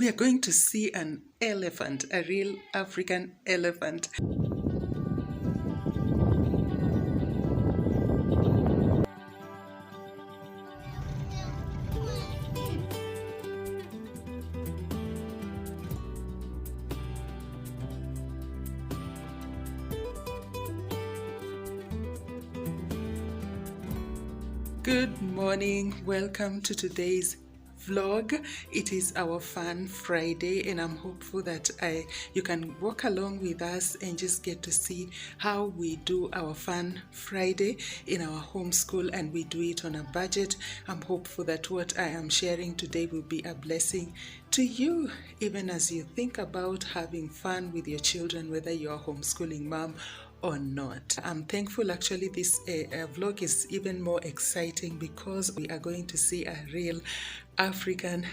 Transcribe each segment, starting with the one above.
we are going to see an elephant, a real African elephant. Good morning, welcome to today's vlog. It is our Fun Friday and I'm hopeful that you can walk along with us and just get to see how we do our Fun Friday in our homeschool, and we do it on a budget. I'm hopeful that what I am sharing today will be a blessing to you, even as you think about having fun with your children, whether you're a homeschooling mom or not. I'm thankful actually this vlog is even more exciting because we are going to see a real African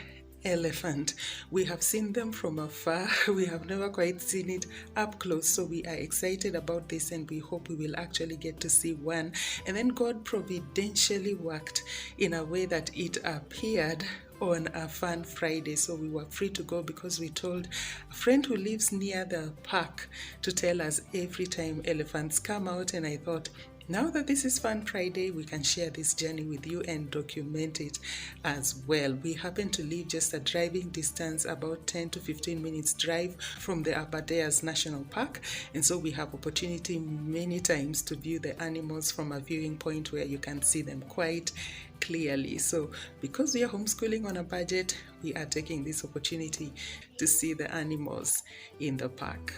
elephant. We have seen them from afar. We have never quite seen it up close, so we are excited about this and we hope we will actually get to see one. And then God providentially worked in a way that it appeared on a Fun Friday, so we were free to go because we told a friend who lives near the park to tell us every time elephants come out, and I thought, now that this is Fun Friday, we can share this journey with you and document it as well. We happen to live just a driving distance, about 10 to 15 minutes drive from the Aberdares National Park, and so we have opportunity many times to view the animals from a viewing point where you can see them quite clearly. So because we are homeschooling on a budget, we are taking this opportunity to see the animals in the park.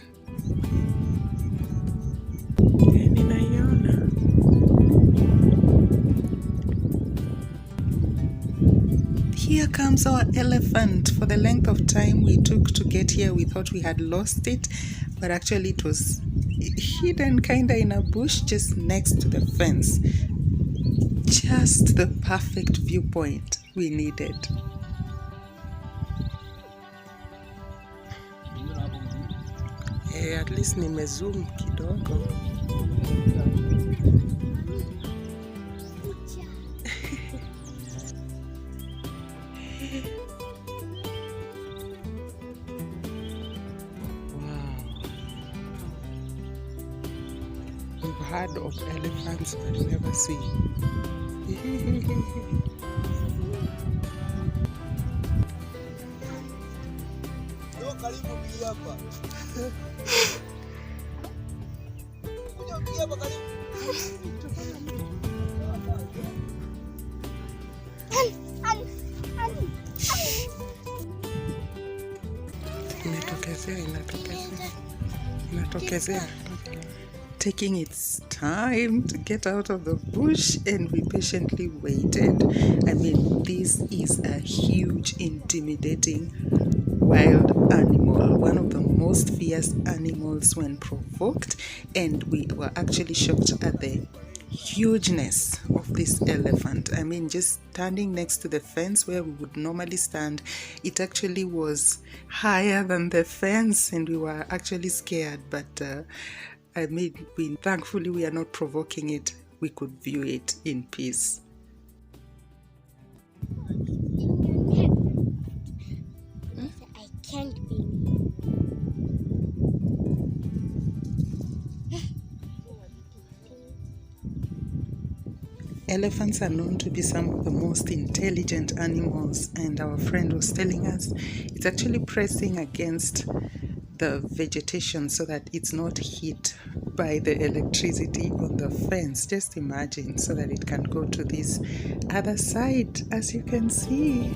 Here comes our elephant. For the length of time we took to get here, we thought we had lost it, but actually it was hidden kinda in a bush just next to the fence. Just the perfect viewpoint we needed. At least nimezoom kidogo. We've heard of elephants but never seen. Inatokezea. Taking its time to get out of the bush, and we patiently waited. I mean, this is a huge, intimidating wild animal, one of the most fierce animals when provoked, and we were actually shocked at the hugeness of this elephant. I mean, just standing next to the fence where we would normally stand, it actually was higher than the fence and we were actually scared, but I mean, thankfully we are not provoking it. We could view it in peace. I can't be. Elephants are known to be some of the most intelligent animals, and our friend was telling us it's actually pressing against the vegetation so that it's not hit by the electricity on the fence. Just imagine, so that it can go to this other side, as you can see.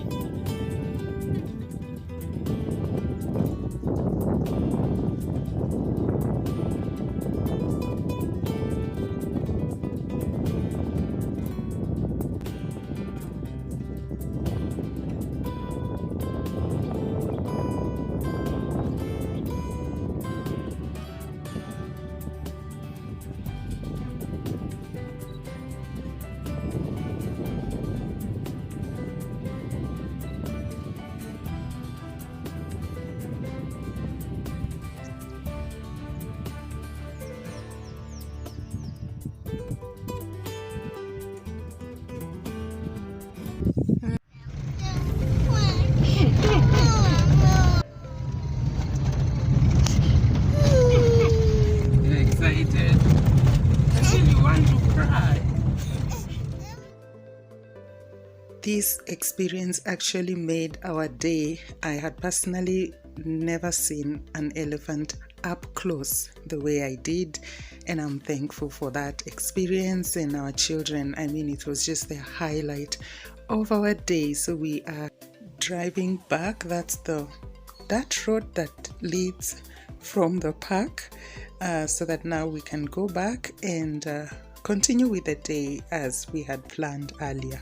This experience actually made our day. I had personally never seen an elephant up close the way I did, and I'm thankful for that experience. And our children, I mean, it was just the highlight of our day. So we are driving back. That's that road that leads from the park, so that now we can go back and continue with the day as we had planned earlier.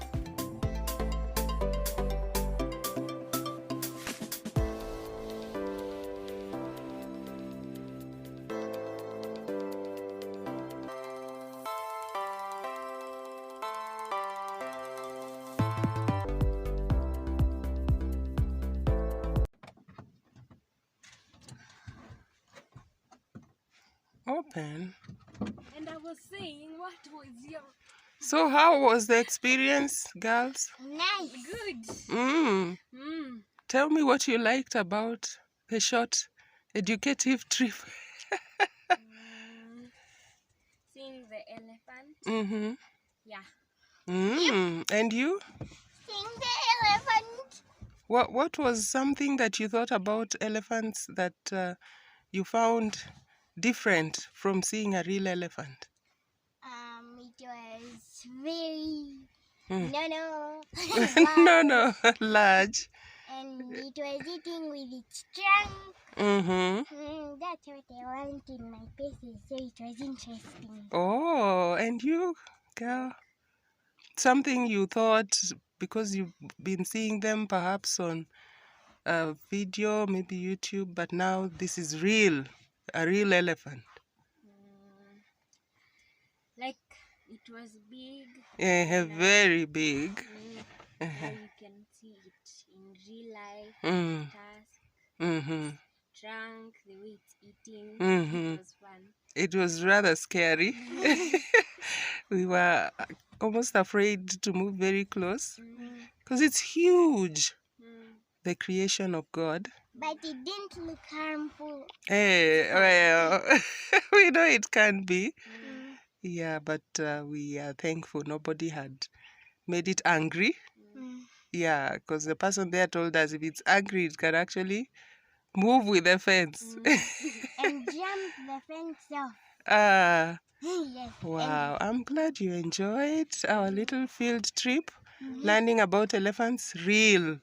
Open. And I was saying, what was your... So how was the experience, girls? Nice. Good. Tell me what you liked about the short educative trip. Seeing the elephant. Yeah. And you? Seeing the elephant. What was something that you thought about elephants that you found different from seeing a real elephant? It was very large. And it was eating with its trunk. That's what I want in my pieces, so it was interesting. Oh, and you, girl? Something you thought, because you've been seeing them perhaps on a video, maybe YouTube, but now this is real, a real elephant. Like it was big. Very big. And you can see it in real life. Tusk, trunk, the way it's eating. It was fun. It was rather scary. We were almost afraid to move very close because it's huge, the creation of God. But it didn't look harmful. Well, we know it can be. Yeah, but we are thankful nobody had made it angry. Yeah, because the person there told us if it's angry, it can actually move with the fence. And jump the fence off. Yes. Wow, I'm glad you enjoyed our little field trip, learning about elephants real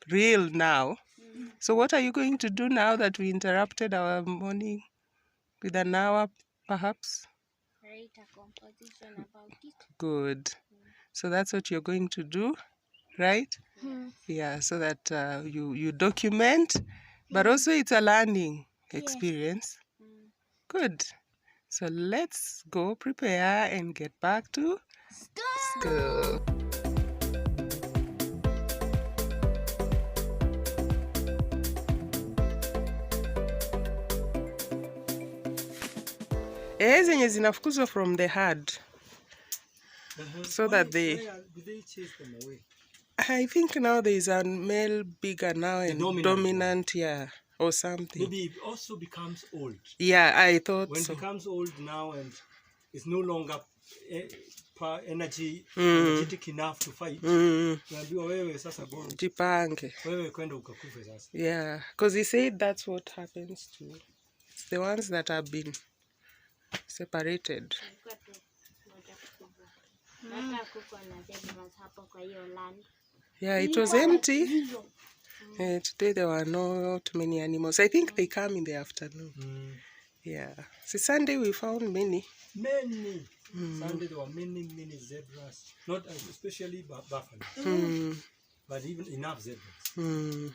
now. So what are you going to do now that we interrupted our morning with an hour perhaps? Write a composition about it. Good. So that's what you're going to do, right? Yeah, so that you document, but also it's a learning experience. Good. So let's go prepare and get back to school. Zenye zinafukuzwa from the herd, so that they chase them away? I think now there is a male bigger now and dominant, or something. Maybe it also becomes old. Yeah, I thought when so. It becomes old now and it's no longer energetic enough to fight. Jipange. Yeah, because he said that's what happens to the ones that have been separated. Yeah, it was empty. Today there were not many animals. I think they come in the afternoon. Yeah. See, Sunday we found many. Sunday there were many zebras. Not especially buffalo. But even enough zebras. And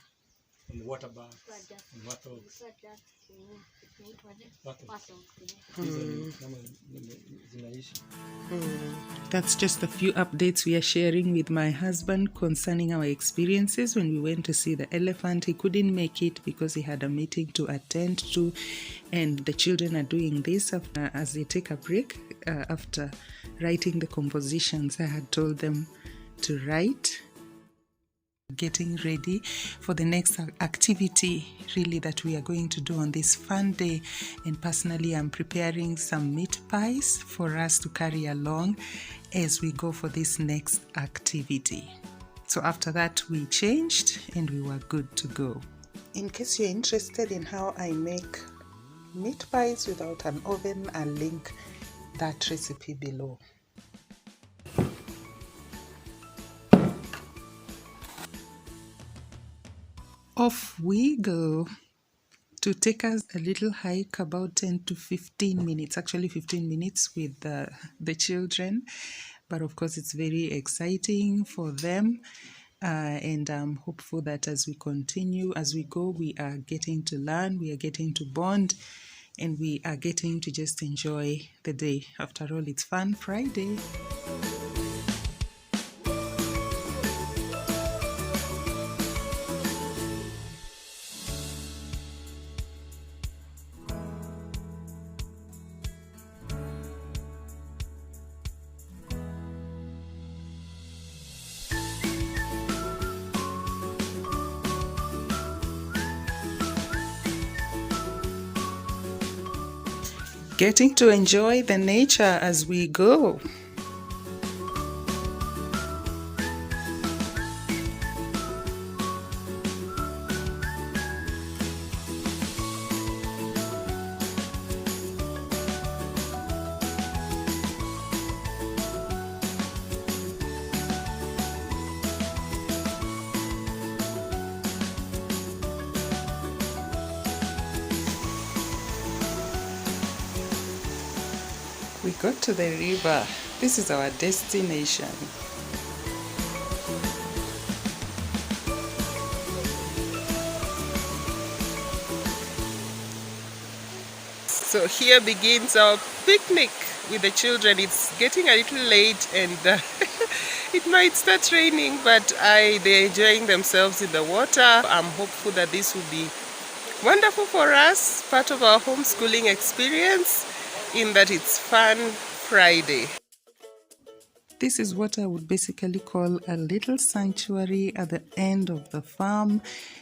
water birds. And warthogs. That's just a few updates we are sharing with my husband concerning our experiences when we went to see the elephant. He couldn't make it because he had a meeting to attend to, and the children are doing this as they take a break after writing the compositions I had told them to write. Getting ready for the next activity really that we are going to do on this fun day, and personally I'm preparing some meat pies for us to carry along as we go for this next activity. So after that, we changed and we were good to go. In case you're interested in how I make meat pies without an oven, I'll link that recipe below. Off we go to take us a little hike, about 10 to 15 minutes, actually 15 minutes with the children. But of course, it's very exciting for them. And I'm hopeful that as we continue, as we go, we are getting to learn, we are getting to bond, and we are getting to just enjoy the day. After all, it's Fun Friday. Getting to enjoy the nature as we go. We got to the river. This is our destination. So here begins our picnic with the children. It's getting a little late and it might start raining, but they're enjoying themselves in the water. I'm hopeful that this will be wonderful for us, part of our homeschooling experience, in that it's Fun Friday. This is what I would basically call a little sanctuary at the end of the farm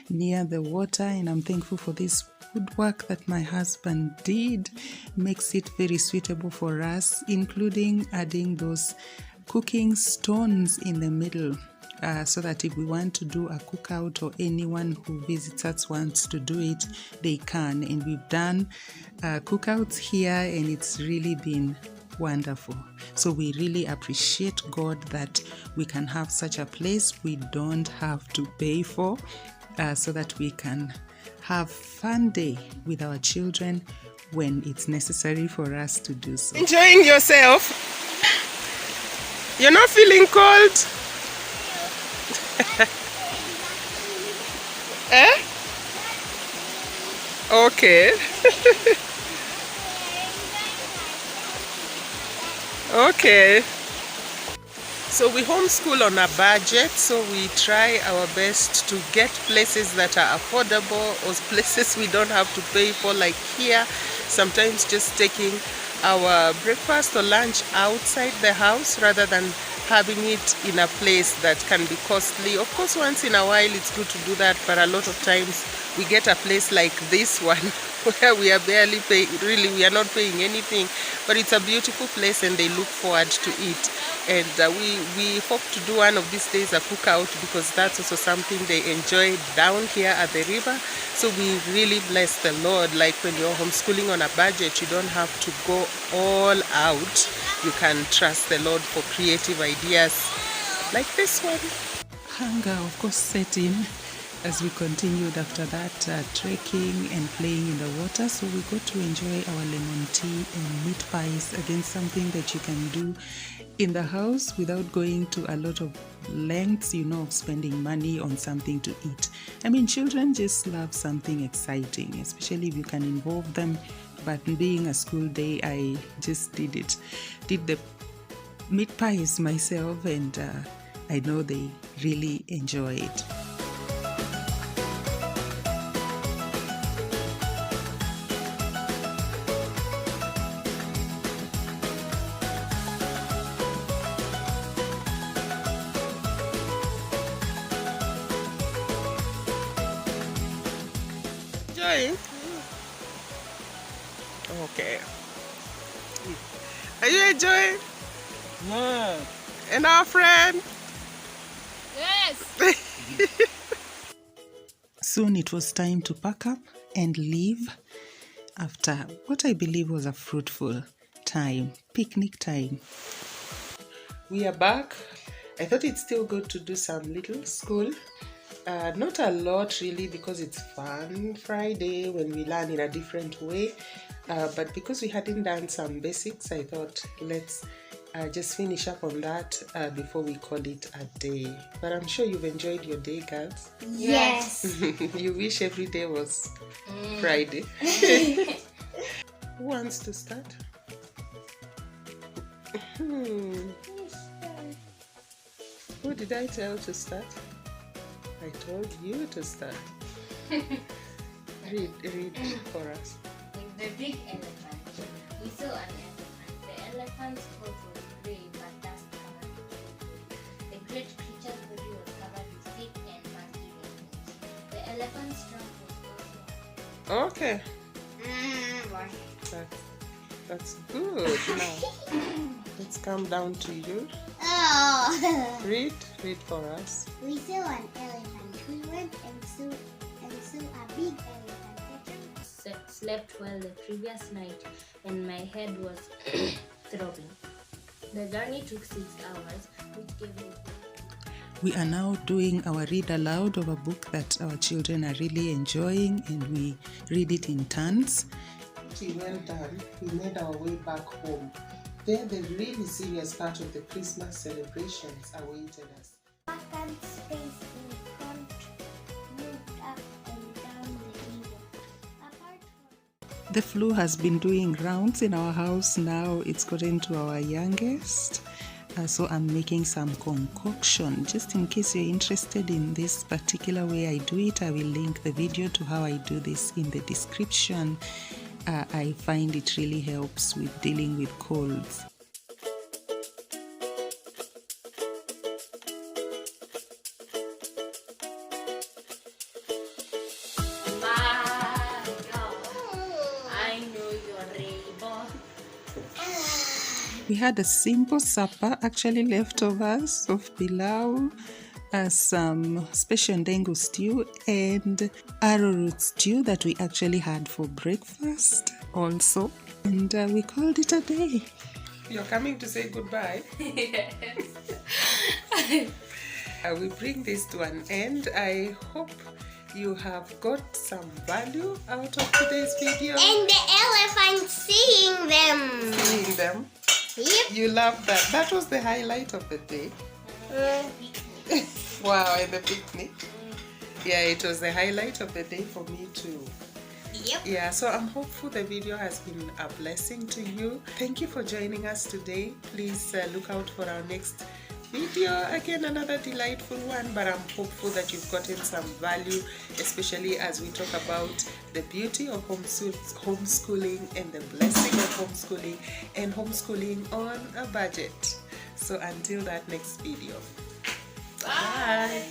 near the water, and I'm thankful for this woodwork that my husband did. Makes it very suitable for us, including adding those cooking stones in the middle. So that if we want to do a cookout or anyone who visits us wants to do it, they can. And we've done cookouts here and it's really been wonderful. So we really appreciate God that we can have such a place we don't have to pay for, so that we can have fun day with our children when it's necessary for us to do so. Enjoying yourself? You're not feeling cold? Eh? Okay. Okay. So we homeschool on a budget, so we try our best to get places that are affordable or places we don't have to pay for, like here. Sometimes just taking our breakfast or lunch outside the house rather than having it in a place that can be costly. Of course, once in a while it's good to do that, but a lot of times we get a place like this one where we are barely paying, really we are not paying anything, but it's a beautiful place and they look forward to it. And we hope to do one of these days a cookout, because that's also something they enjoy down here at the river. So we really bless the Lord. Like when you're homeschooling on a budget, you don't have to go all out. You can trust the Lord for creative ideas like this one. Hunger, of course, set in as we continued after that trekking and playing in the water. So we got to enjoy our lemon tea and meat pies. Again, something that you can do in the house without going to a lot of lengths, of spending money on something to eat. I mean, children just love something exciting, especially if you can involve them. But being a school day, I just did the meat pies myself, and I know they really enjoy it. Enjoying? Okay. Are you enjoying? Yeah. And our friend? Yes. Soon it was time to pack up and leave after what I believe was a fruitful time, picnic time. We are back. I thought it's still good to do some little school. Not a lot really, because it's fun Friday when we learn in a different way. But because we hadn't done some basics, I thought let's just finish up on that before we call it a day. But I'm sure you've enjoyed your day, girls. Yes. You wish every day was Friday. Who wants to start? Who did I tell to start? I told you to start. Read for us. Like the big elephant. We saw an elephant. The elephant's coat was grey but dust covered with wood. The great creature's body was covered with thick and musky vegetables. The elephant's trunk was also. Okay. That's good. Now, let's come down to you. Oh. Read for us. We saw an elephant. We went and saw a big elephant. The trunk slept well the previous night and my head was throbbing. The journey took 6 hours, which gave me. We are now doing our read aloud of a book that our children are really enjoying, and we read it in turns. Well done. We made our way back home. There, the really serious part of the Christmas celebrations awaited us. Vacant space in front moved up and down the river. Apart from The flu has been doing rounds in our house now. It's gotten to our youngest. So I'm making some concoction. Just in case you're interested in this particular way I do it, I will link the video to how I do this in the description. I find it really helps with dealing with colds. We had a simple supper, actually leftovers of pilau, some special ndengu stew and arrowroot stew that we actually had for breakfast also. And we called it a day. You're coming to say goodbye? Yes. We bring this to an end. I hope you have got some value out of today's video. And the elephant seeing them. Seeing them. Yep. You love that. That was the highlight of the day. Wow, and the picnic. Yeah, it was the highlight of the day for me too. Yep. Yeah, so I'm hopeful the video has been a blessing to you. Thank you for joining us today. Please look out for our next video. Again, another delightful one, but I'm hopeful that you've gotten some value, especially as we talk about the beauty of homeschooling and the blessing of homeschooling and homeschooling on a budget. So until that next video. Bye.